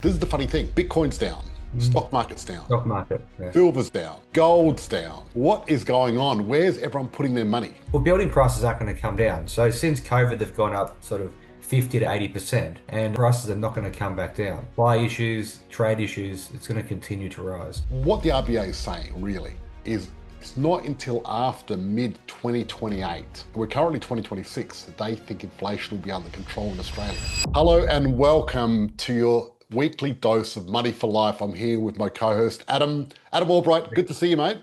This is the funny thing. Bitcoin's down. Stock market's down. Stock market. Yeah. Silver's down. Gold's down. What is going on? Where's everyone putting their money? Well, building prices aren't going to come down. So since COVID, they've gone up sort of 50 to 80%, and prices are not going to come back down. Supply issues, trade issues, it's going to continue to rise. What the RBA is saying really is it's not until after mid-2028, we're currently 2026, that they think inflation will be under control in Australia. Hello and welcome to your weekly dose of Money for Life. I'm here with my co-host, Adam Albright. Good to see you, mate.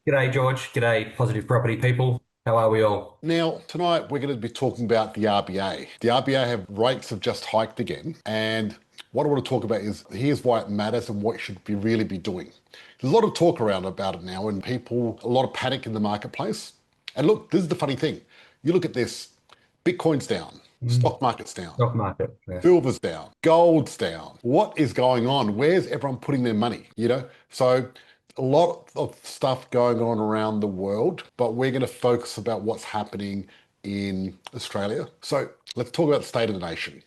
G'day, George. G'day, positive property people. How are we all? Now, tonight we're going to be talking about the RBA. The RBA rates have just hiked again. And what I want to talk about is here's why it matters and what you should really be doing. There's a lot of talk around about it now and a lot of panic in the marketplace. And look, this is the funny thing. You look at this, Bitcoin's down. Stock market's down. Stock market. Yeah. Silver's down. Gold's down. What is going on? Where's everyone putting their money? So a lot of stuff going on around the world, but we're going to focus about what's happening in Australia. So let's talk about the state of the nation.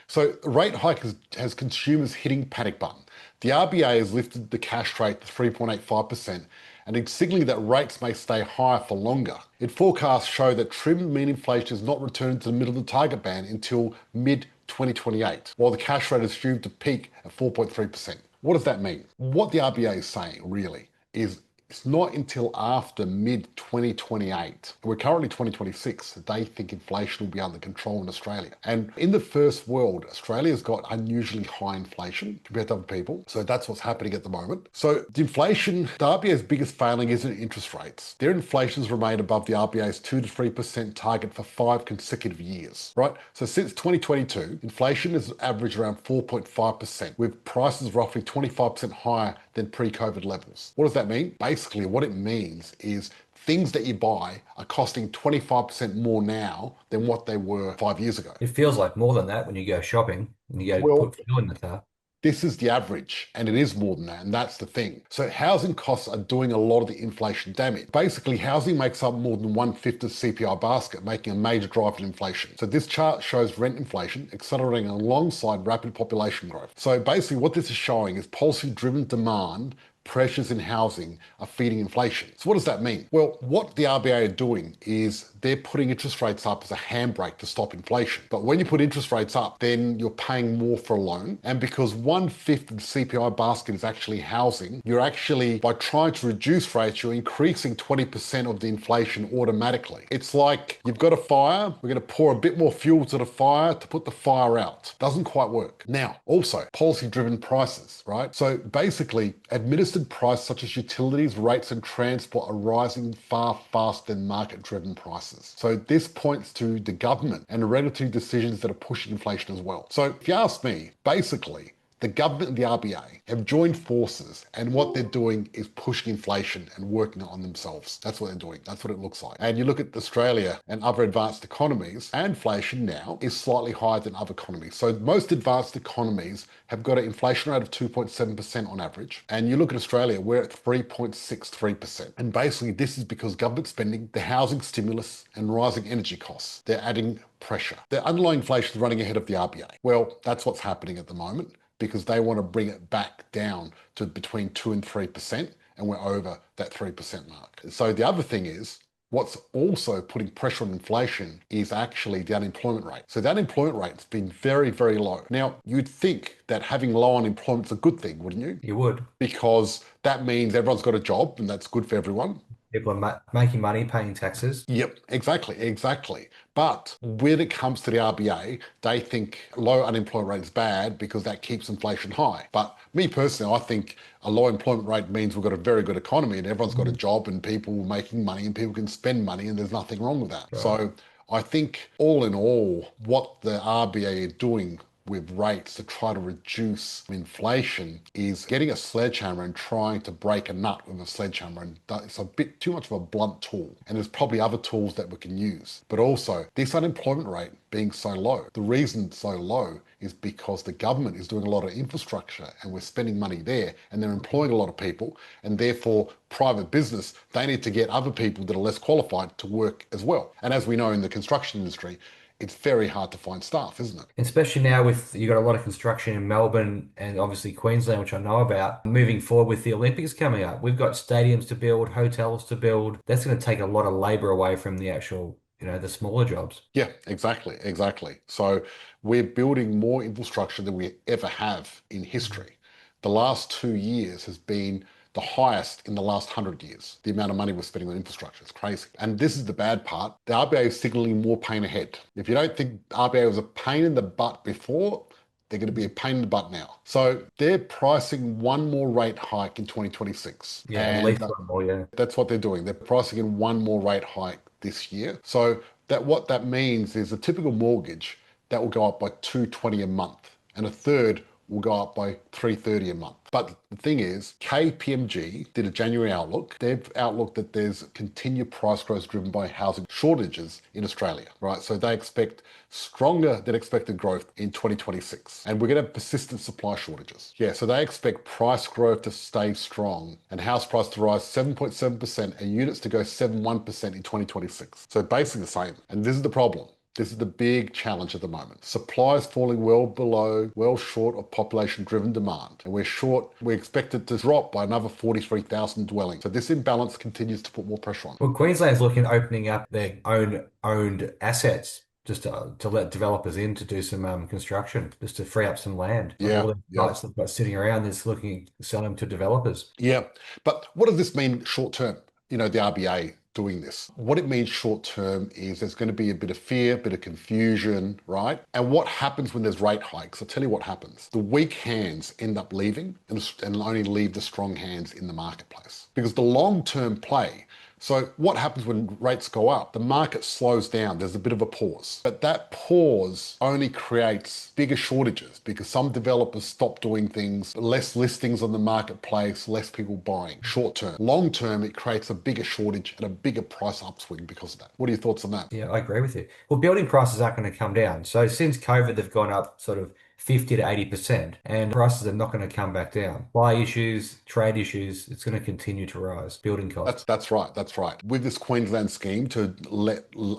So the rate hike has consumers hitting panic button. The RBA has lifted the cash rate to 3.85%. And it's signaling that rates may stay higher for longer. Its forecasts show that trimmed mean inflation is not returned to the middle of the target band until mid-2028, while the cash rate is due to peak at 4.3%. What does that mean? What the RBA is saying really is it's not until after mid-2028, we're currently 2026, that they think inflation will be under control in Australia. And in the first world, Australia's got unusually high inflation compared to other people. So that's what's happening at the moment. So the inflation, the RBA's biggest failing isn't interest rates. Their inflation's remained above the RBA's 2 to 3% target for 5 consecutive years, right? So since 2022, inflation has averaged around 4.5%, with prices roughly 25% higher than pre-COVID levels. What does that mean? Basically, what it means is things that you buy are costing 25% more now than what they were 5 years ago. It feels like more than that when you go shopping and you go put fuel in the car. This is the average, and it is more than that, and that's the thing. So housing costs are doing a lot of the inflation damage. Basically, housing makes up more than 1/5 of the CPI basket, making a major drive in inflation. So this chart shows rent inflation accelerating alongside rapid population growth. So basically what this is showing is policy-driven demand pressures in housing are feeding inflation. So what does that mean? Well, what the RBA are doing is they're putting interest rates up as a handbrake to stop inflation. But when you put interest rates up, then you're paying more for a loan. And because 1/5 of the CPI basket is actually housing, you're actually, by trying to reduce rates, you're increasing 20% of the inflation automatically. It's like you've got a fire, we're going to pour a bit more fuel to the fire to put the fire out. Doesn't quite work. Now, also, policy-driven prices, right? So basically, administered prices such as utilities, rates, and transport are rising far faster than market-driven prices. So this points to the government and regulatory decisions that are pushing inflation as well. So if you ask me, basically, the government and the RBA have joined forces, and what they're doing is pushing inflation and working on themselves. That's what they're doing. That's what it looks like. And you look at Australia and other advanced economies, and inflation now is slightly higher than other economies. So most advanced economies have got an inflation rate of 2.7% on average. And you look at Australia, we're at 3.63%. And basically this is because government spending, the housing stimulus, and rising energy costs, they're adding pressure. The underlying inflation is running ahead of the RBA. Well, that's what's happening at the moment, because they want to bring it back down to between 2 and 3%, and we're over that 3% mark. So the other thing is, what's also putting pressure on inflation is actually the unemployment rate. So the unemployment rate's been very, very low. Now, you'd think that having low unemployment is a good thing, wouldn't you? You would. Because that means everyone's got a job, and that's good for everyone. People are making money, paying taxes. Yep, exactly. But when it comes to the RBA, they think low unemployment rate is bad because that keeps inflation high. But me personally, I think a low employment rate means we've got a very good economy and everyone's got a job and people making money and people can spend money, and there's nothing wrong with that. Right. So I think all in all, what the RBA are doing with rates to try to reduce inflation is getting a sledgehammer and trying to break a nut with a sledgehammer, and it's a bit too much of a blunt tool, and there's probably other tools that we can use. But also this unemployment rate being so low, the reason it's so low is because the government is doing a lot of infrastructure and we're spending money there, and they're employing a lot of people, and therefore private business, they need to get other people that are less qualified to work as well. And as we know in the construction industry, it's very hard to find staff, isn't it? Especially now with you got a lot of construction in Melbourne and obviously Queensland, which I know about. Moving forward with the Olympics coming up, we've got stadiums to build, hotels to build. That's going to take a lot of labor away from the actual, the smaller jobs. Yeah, exactly, exactly. So we're building more infrastructure than we ever have in history. The last 2 years has been the highest in the last 100 years. The amount of money we're spending on infrastructure is crazy. And this is the bad part. The RBA is signaling more pain ahead. If you don't think RBA was a pain in the butt before, they're going to be a pain in the butt now. So they're pricing one more rate hike in 2026. Yeah, at And least one more, yeah. that's what they're doing. They're pricing in one more rate hike this year. So that what that means is a typical mortgage that will go up by 220 a month, and a third will go up by 330 a month. But the thing is, KPMG did a January outlook. They've outlooked that there's continued price growth driven by housing shortages in Australia, right? So they expect stronger than expected growth in 2026. And we're going to have persistent supply shortages. Yeah, so they expect price growth to stay strong and house price to rise 7.7% and units to go 7.1% in 2026. So basically the same. And this is the problem. This is the big challenge at the moment. Supply is falling well short of population-driven demand. And we expect it to drop by another 43,000 dwellings. So this imbalance continues to put more pressure on. Well, Queensland's looking at opening up their own owned assets just to let developers in to do some construction, just to free up some land. Like Yeah, all the yeah. sites they've got sitting around, they're just looking to sell them to developers. Yeah, but what does this mean short term? The RBA doing this. What it means short term is there's going to be a bit of fear, a bit of confusion, right? And what happens when there's rate hikes? I'll tell you what happens. The weak hands end up leaving and only leave the strong hands in the marketplace. Because the long-term play, so what happens when rates go up? The market slows down. There's a bit of a pause. But that pause only creates bigger shortages because some developers stop doing things, less listings on the marketplace, less people buying. Short term. Long term, it creates a bigger shortage and a bigger price upswing because of that. What are your thoughts on that? Yeah, I agree with you. Well, building prices aren't going to come down. So since COVID, they've gone up sort of 50 to 80%, and prices are not going to come back down. Supply issues, trade issues, it's going to continue to rise, building costs. That's right. That's right. With this Queensland scheme to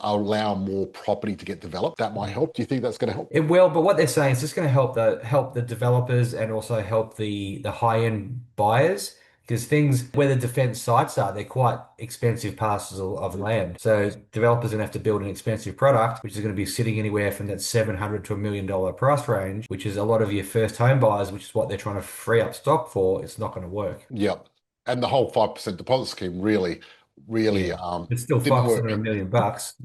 allow more property to get developed, that might help. Do you think that's going to help? It will, but what they're saying is it's going to help the developers and also help the high-end buyers. Because things where the defense sites are, they're quite expensive parcels of land. So developers are going to have to build an expensive product, which is going to be sitting anywhere from that 700 to $1 million price range, which is a lot of your first home buyers, which is what they're trying to free up stock for. It's not going to work. Yep. And the whole 5% deposit scheme really Yeah. It's still didn't 5% work. of $1 million.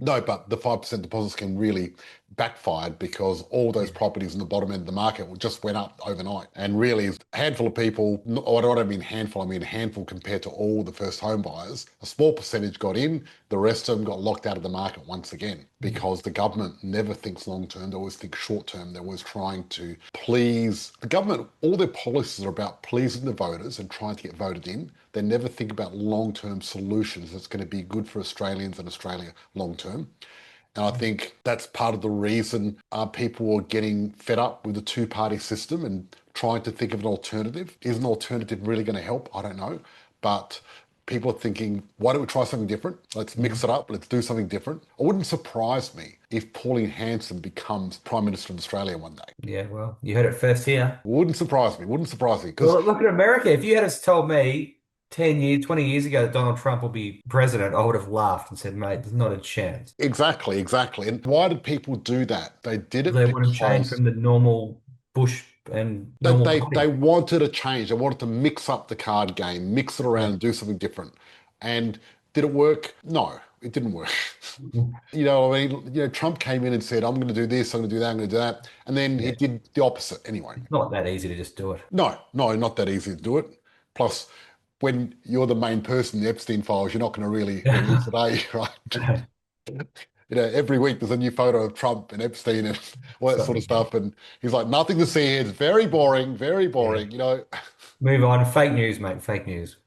No, but the 5% deposit scheme really backfired because all those properties in the bottom end of the market just went up overnight. And really, a handful of people, I don't mean handful, I mean a handful compared to all the first home buyers, a small percentage got in, the rest of them got locked out of the market once again because the government never thinks long term, they always think short term. They're always trying to please the government. All their policies are about pleasing the voters and trying to get voted in. They never think about long-term solutions that's going to be good for Australians and Australia long-term. And I think that's part of the reason people are getting fed up with the two-party system and trying to think of an alternative. Is an alternative really going to help? I don't know. But people are thinking, why don't we try something different? Let's mix it up. Let's do something different. It wouldn't surprise me if Pauline Hanson becomes Prime Minister of Australia one day. Yeah, well, you heard it first here. Wouldn't surprise me. Wouldn't surprise me. Because Well, look at America. If you had us told me 10 years, 20 years ago that Donald Trump will be president, I would have laughed and said, mate, there's not a chance. exactly, exactly. And why did people do that? They did it They want to change because from the normal Bush and They, normal they party. they wanted a change. They wanted to mix up the card game, mix it around, Yeah. and do something different. And did it work? No, it didn't work. Mhm. Trump came in and said, "I'm going to do this, I'm going to do that, I'm going to do that," and then he Yeah. did the opposite anyway. It's not that easy to just do it. No, no, not that easy to do it. Plus, when you're the main person in the Epstein files, you're not going to really release it, are you? Right? Every week there's a new photo of Trump and Epstein and all that sort of Something. stuff, and he's like, "Nothing to see here. It's very boring, very Yeah. boring." Move on. Fake news, mate. Fake news.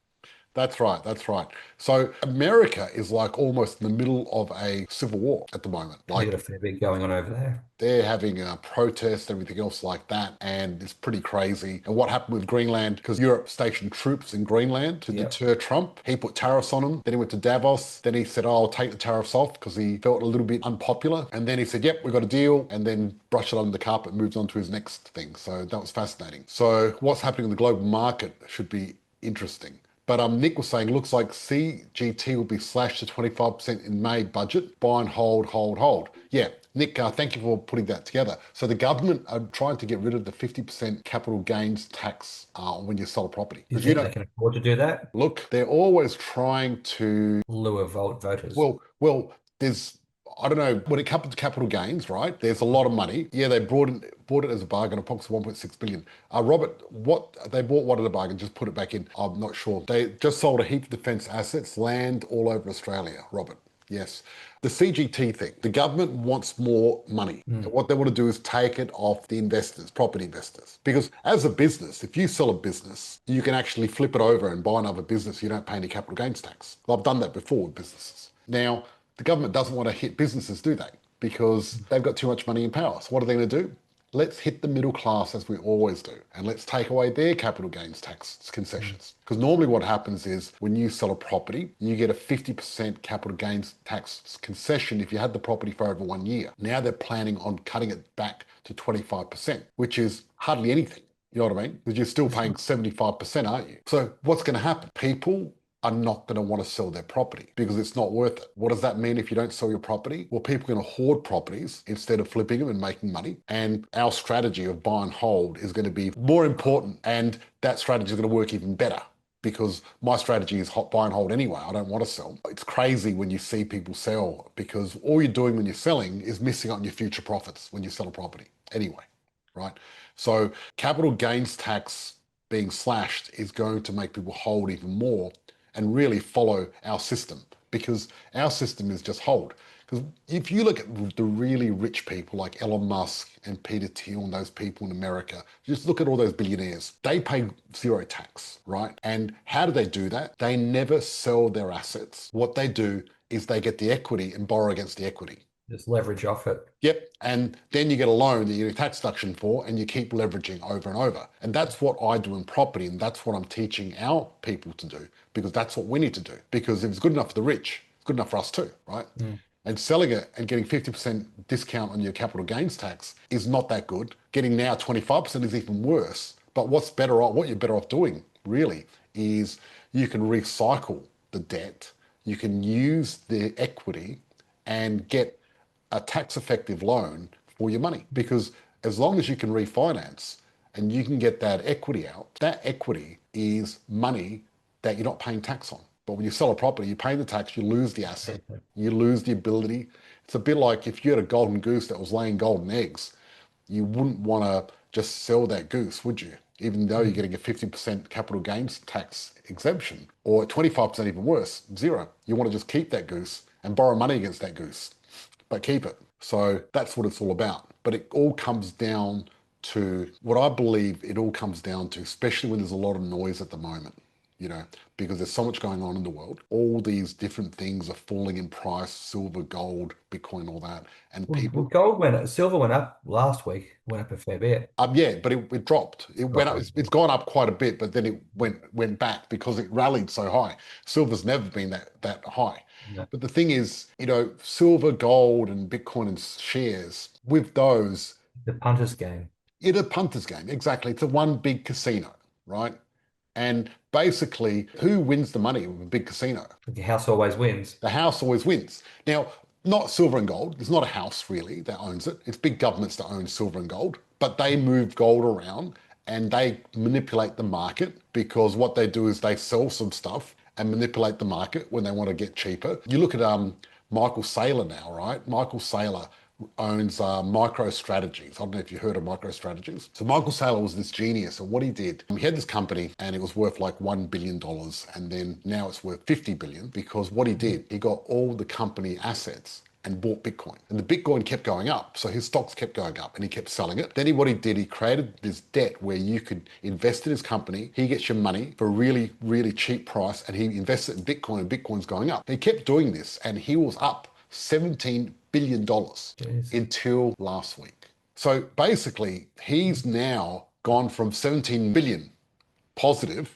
That's right. That's right. So America is like almost in the middle of a civil war at the moment. They got Like a fair bit going on over there. they're having a protest, everything else like that, and it's pretty crazy. And what happened with Greenland, because Europe stationed troops in Greenland to Yep. deter Trump, he put tariffs on them. Then he went to Davos. Then he said, oh, I'll take the tariffs off because he felt a little bit unpopular. And then he said, yep, we got a deal. And then brushed it under the carpet, moved on to his next thing. So that was fascinating. So what's happening in the global market should be interesting. But Nick was saying, looks like CGT will be slashed to 25% in May budget. Buy and hold, hold, hold. Yeah, Nick, thank you for putting that together. So the government are trying to get rid of the 50% capital gains tax when you sell a property. You Because you think they know, can afford to do that? look, they're always trying to, Lure voters. well, there's, I don't know, when it comes to capital gains, right? There's a lot of money. Yeah, they bought it as a bargain, approximately 1.6 billion. Robert, what they bought what at a bargain? Just put it back in. I'm not sure. They just sold a heap of defence assets, land all over Australia, Robert. Yes. The CGT thing, the government wants more money. And Mm. what they want to do is take it off the investors, property investors. Because as a business, if you sell a business, you can actually flip it over and buy another business. You don't pay any capital gains tax. I've done that before with businesses. Now, the government doesn't want to hit businesses, do they? Because they've got too much money in power. So what are they going to do? Let's hit the middle class as we always do, and let's take away their capital gains tax concessions. Because normally what happens is when you sell a property, you get a 50% capital gains tax concession if you had the property for over 1 year. Now they're planning on cutting it back to 25%, which is hardly anything. You know what I mean? Because you're still paying 75%, aren't you? So what's going to happen? People are not going to want to sell their property because it's not worth it. What does that mean if you don't sell your property? Well, people are going to hoard properties instead of flipping them and making money. And our strategy of buy and hold is going to be more important. And that strategy is going to work even better because my strategy is buy and hold anyway. I don't want to sell. It's crazy when you see people sell because all you're doing when you're selling is missing out on your future profits when you sell a property anyway, right? So capital gains tax being slashed is going to make people hold even more and really follow our system because our system is just hold. Because if you look at the really rich people like Elon Musk and Peter Thiel and those people in America, just look at all those billionaires. They pay zero tax, right? And how do they do that? They never sell their assets. What they do is they get the equity and borrow against the equity. Just leverage off it. Yep. And then you get a loan that you get a tax deduction for and you keep leveraging over and over. And that's what I do in property. And that's what I'm teaching our people to do because that's what we need to do. Because if it's good enough for the rich, it's good enough for us too, right? Mm. And selling it and getting 50% discount on your capital gains tax is not that good. Getting now 25% is even worse. But what's better off, what you're better off doing really is you can recycle the debt, you can use the equity and get a tax effective loan for your money because as long as you can refinance and you can get that equity out, that equity is money that you're not paying tax on. But when you sell a property, you pay the tax, you lose the asset, you lose the ability. It's a bit like if you had a golden goose that was laying golden eggs, you wouldn't want to just sell that goose, would you? Even though you're getting a 50% capital gains tax exemption or 25% even worse, zero. You want to just keep that goose and borrow money against that goose but keep it. So that's what it's all about. But it all comes down to what I believe it all comes down to, especially when there's a lot of noise at the moment, because there's so much going on in the world. All these different things are falling in price, silver, gold, Bitcoin, all that. And Well, people, gold went up, silver went up last week, went up a fair bit. yeah, but it dropped. It went up. Dropping. It's gone up quite a bit, but then it went back because it rallied so high. Silver's never been that high. Yeah. But the thing is, silver, gold, and Bitcoin and shares, with those, The punter's game. it's a punter's game. Exactly. It's a one big casino, right? And basically, who wins the money with a big casino? The house always wins. The house always wins. Now, not silver and gold. There's not a house really that owns it. It's big governments that own silver and gold, but they move gold around and they manipulate the market because what they do is they sell some stuff and manipulate the market when they want to get cheaper. You look at Michael Saylor now, right? Michael Saylor owns MicroStrategies. I don't know if you heard of MicroStrategies. So Michael Saylor was this genius, and what he did, he had this company and it was worth like $1 billion, and then now it's worth 50 billion because what he did, he got all the company assets and bought Bitcoin. And the Bitcoin kept going up. So his stocks kept going up and he kept selling it. Then what he did, he created this debt where you could invest in his company. He gets your money for a really, really cheap price and he invests it in Bitcoin and Bitcoin's going up. And he kept doing this and he was up $17 billion until last week. So basically, he's now gone from 17 billion positive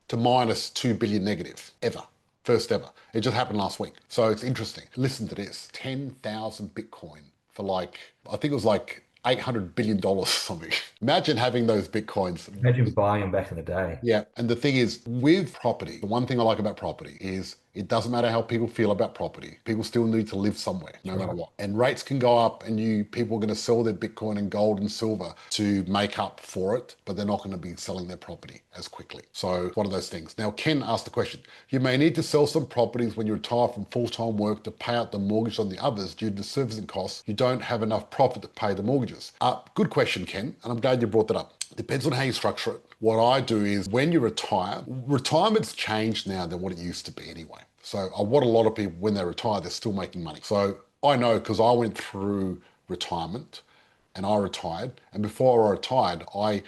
to minus 2 billion negative ever. First ever. It just happened last week. So it's interesting. Listen to this. 10,000 Bitcoin for like, I think it was like $800 billion or something. Imagine having those Bitcoins. Imagine buying them back in the day. Yeah. And the thing is, with property, the one thing I like about property is it doesn't matter how people feel about property. People still need to live somewhere, no matter what. And rates can go up and people are going to sell their Bitcoin and gold and silver to make up for it, but they're not going to be selling their property as quickly. So one of those things. Now, Ken asked the question, you may need to sell some properties when you retire from full-time work to pay out the mortgage on the others due to servicing costs. You don't have enough profit to pay the mortgages. Good question, Ken, and I'm glad you brought that up. Depends on how you structure it. What I do is when you retire, retirement's changed now than what it used to be anyway. So what a lot of people, when they retire, they're still making money. So I know because I went through retirement and I retired. And before I retired, I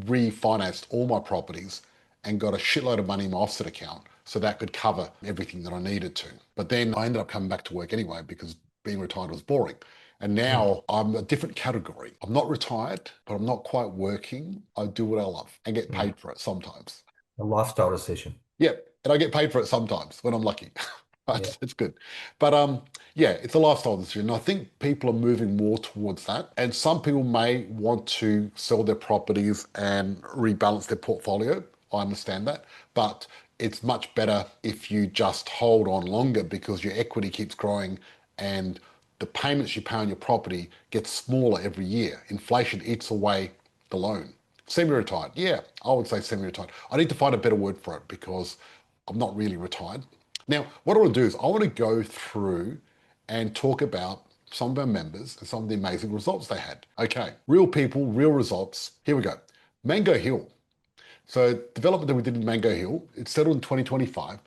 refinanced all my properties and got a shitload of money in my offset account so that could cover everything that I needed to. But then I ended up coming back to work anyway because being retired was boring. And now I'm a different category. I'm not retired, but I'm not quite working. I do what I love and get paid for it sometimes. A lifestyle decision. Yep. And I get paid for it sometimes when I'm lucky. Yeah. It's good. But yeah, it's a lifestyle decision. I think people are moving more towards that. And some people may want to sell their properties and rebalance their portfolio. I understand that. But it's much better if you just hold on longer because your equity keeps growing and the payments you pay on your property get smaller every year. Inflation eats away the loan. Semi-retired. Yeah, I would say semi-retired. I need to find a better word for it because I'm not really retired. Now, what I want to do is I want to go through and talk about some of our members and some of the amazing results they had. Okay, real people, real results. Here we go. Mango Hill. So development that we did in Mango Hill, it settled in 2025.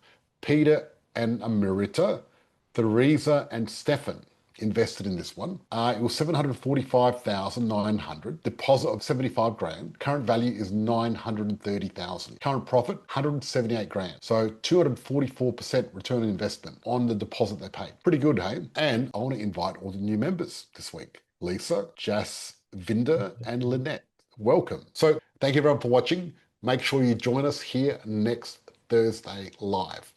Peter and Amrita, Theresa and Stefan invested in this one. It was 745,900, deposit of 75 grand. Current value is 930,000. Current profit, 178 grand. So 244% return on investment on the deposit they paid. Pretty good, hey? And I want to invite all the new members this week. Lisa, Jasvinder, and Lynette. Welcome. So thank you everyone for watching. Make sure you join us here next Thursday live.